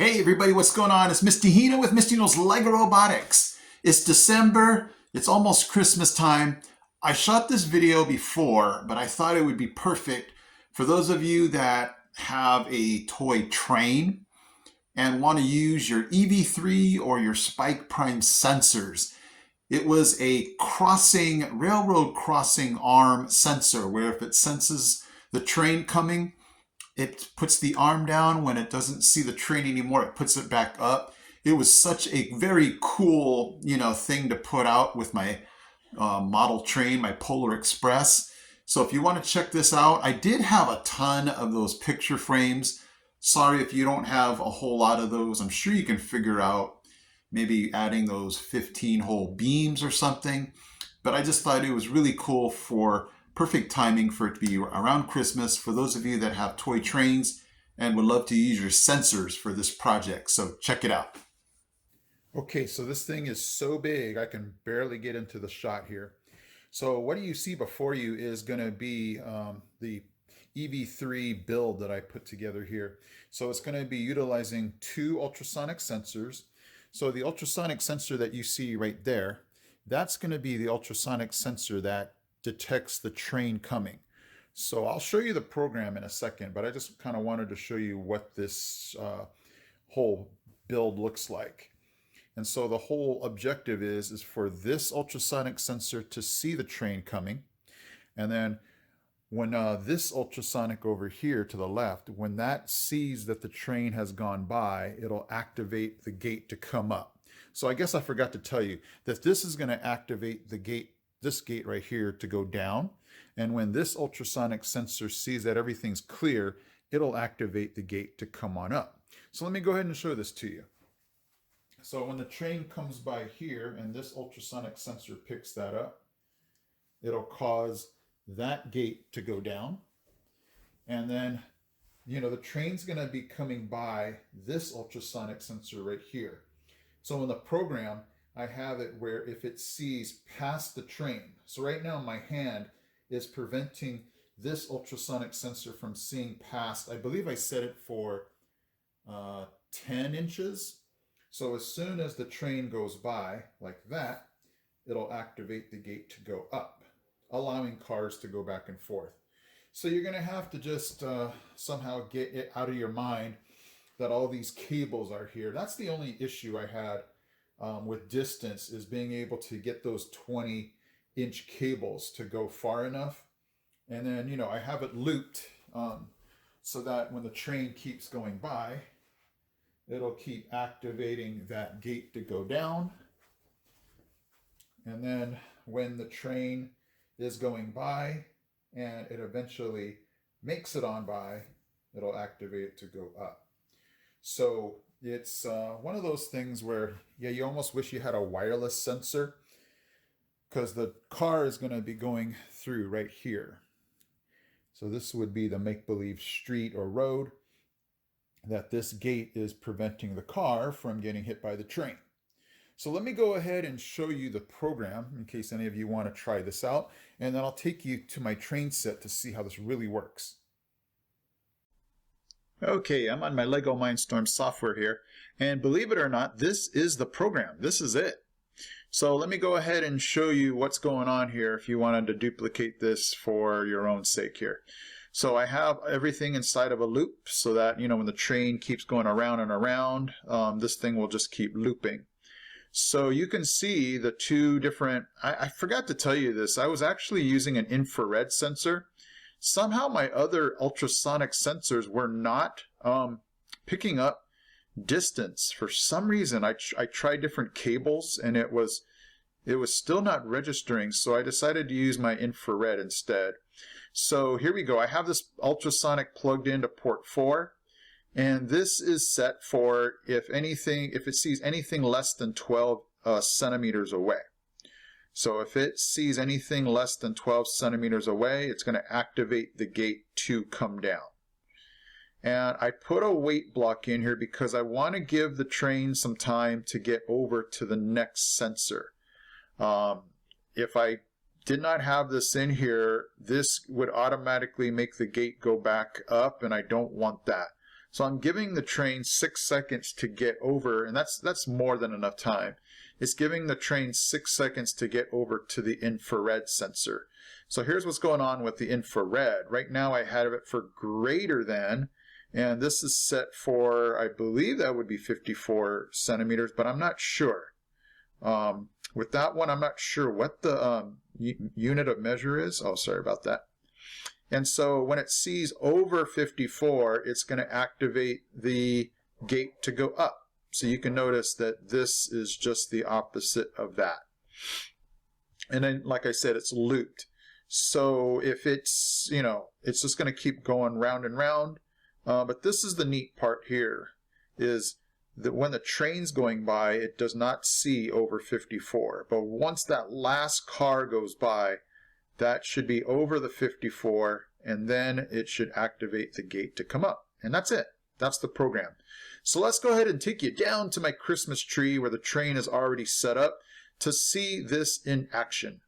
Hey everybody, what's going on? It's Mr. Hino with Mr. Hino's LEGO Robotics. It's December, it's almost Christmas time. I shot this video before, but I thought it would be perfect for those of you that have a toy train and want to use your EV3 or your Spike Prime sensors. It was a railroad crossing arm sensor where if it senses the train coming, it puts the arm down. When it doesn't see the train anymore, it puts it back up. It was such a very cool, thing to put out with my model train, my Polar Express. So if you want to check this out, I did have a ton of those picture frames. Sorry if you don't have a whole lot of those. I'm sure you can figure out maybe adding those 15-hole beams or something. But I just thought it was really cool for perfect timing for it to be around Christmas for those of you that have toy trains and would love to use your sensors for this project. So check it out. Okay, so this thing is so big, I can barely get into the shot here. So what do you see before you is going to be the EV3 build that I put together here. So it's going to be utilizing two ultrasonic sensors. So the ultrasonic sensor that you see right there, that's going to be the ultrasonic sensor that detects the train coming. So I'll show you the program in a second, but I just kind of wanted to show you what this whole build looks like. And so the whole objective is for this ultrasonic sensor to see the train coming. And then when this ultrasonic over here to the left, when that sees that the train has gone by, it'll activate the gate to come up. So I guess I forgot to tell you that this is going to activate the gate, this gate right here, to go down. And when this ultrasonic sensor sees that everything's clear, it'll activate the gate to come on up. So let me go ahead and show this to you. So when the train comes by here and this ultrasonic sensor picks that up, it'll cause that gate to go down. And then, the train's going to be coming by this ultrasonic sensor right here. So in the program, I have it where if it sees past the train, so right now my hand is preventing this ultrasonic sensor from seeing past. I believe I set it for 10 inches. So as soon as the train goes by like that, it'll activate the gate to go up, allowing cars to go back and forth. So you're going to have to just somehow get it out of your mind that all these cables are here. That's the only issue I had with distance, is being able to get those 20-inch cables to go far enough. And then, I have it looped so that when the train keeps going by, it'll keep activating that gate to go down. And then when the train is going by and it eventually makes it on by, it'll activate it to go up. So it's one of those things where, you almost wish you had a wireless sensor, because the car is going to be going through right here. So this would be the make-believe street or road that this gate is preventing the car from getting hit by the train. So let me go ahead and show you the program in case any of you want to try this out, and then I'll take you to my train set to see how this really works. Okay, I'm on my LEGO Mindstorm software here, and believe it or not, this is the program. This is it. So let me go ahead and show you what's going on here if you wanted to duplicate this for your own sake here. So I have everything inside of a loop so that, when the train keeps going around and around, this thing will just keep looping. So you can see the two different, I forgot to tell you this, I was actually using an infrared sensor. Somehow my other ultrasonic sensors were not picking up distance. For some reason, I tried different cables and it was still not registering, so I decided to use my infrared instead. So here we go. I have this ultrasonic plugged into port 4, and this is set for if it sees anything less than 12 centimeters away. So if it sees anything less than 12 centimeters away, it's going to activate the gate to come down. And I put a weight block in here because I want to give the train some time to get over to the next sensor. If I did not have this in here, this would automatically make the gate go back up, and I don't want that. So I'm giving the train 6 seconds to get over, and that's more than enough time. It's giving the train 6 seconds to get over to the infrared sensor. So here's what's going on with the infrared. Right now I have it for greater than, and this is set for, I believe that would be 54 centimeters, but I'm not sure. With that one, I'm not sure what the unit of measure is. Oh, sorry about that. And so when it sees over 54, it's going to activate the gate to go up. So you can notice that this is just the opposite of that. And then, like I said, it's looped. So if it's, it's just going to keep going round and round. But this is the neat part here, is that when the train's going by, it does not see over 54. But once that last car goes by, that should be over the 54, and then it should activate the gate to come up. And that's it. That's the program. So let's go ahead and take you down to my Christmas tree where the train is already set up to see this in action.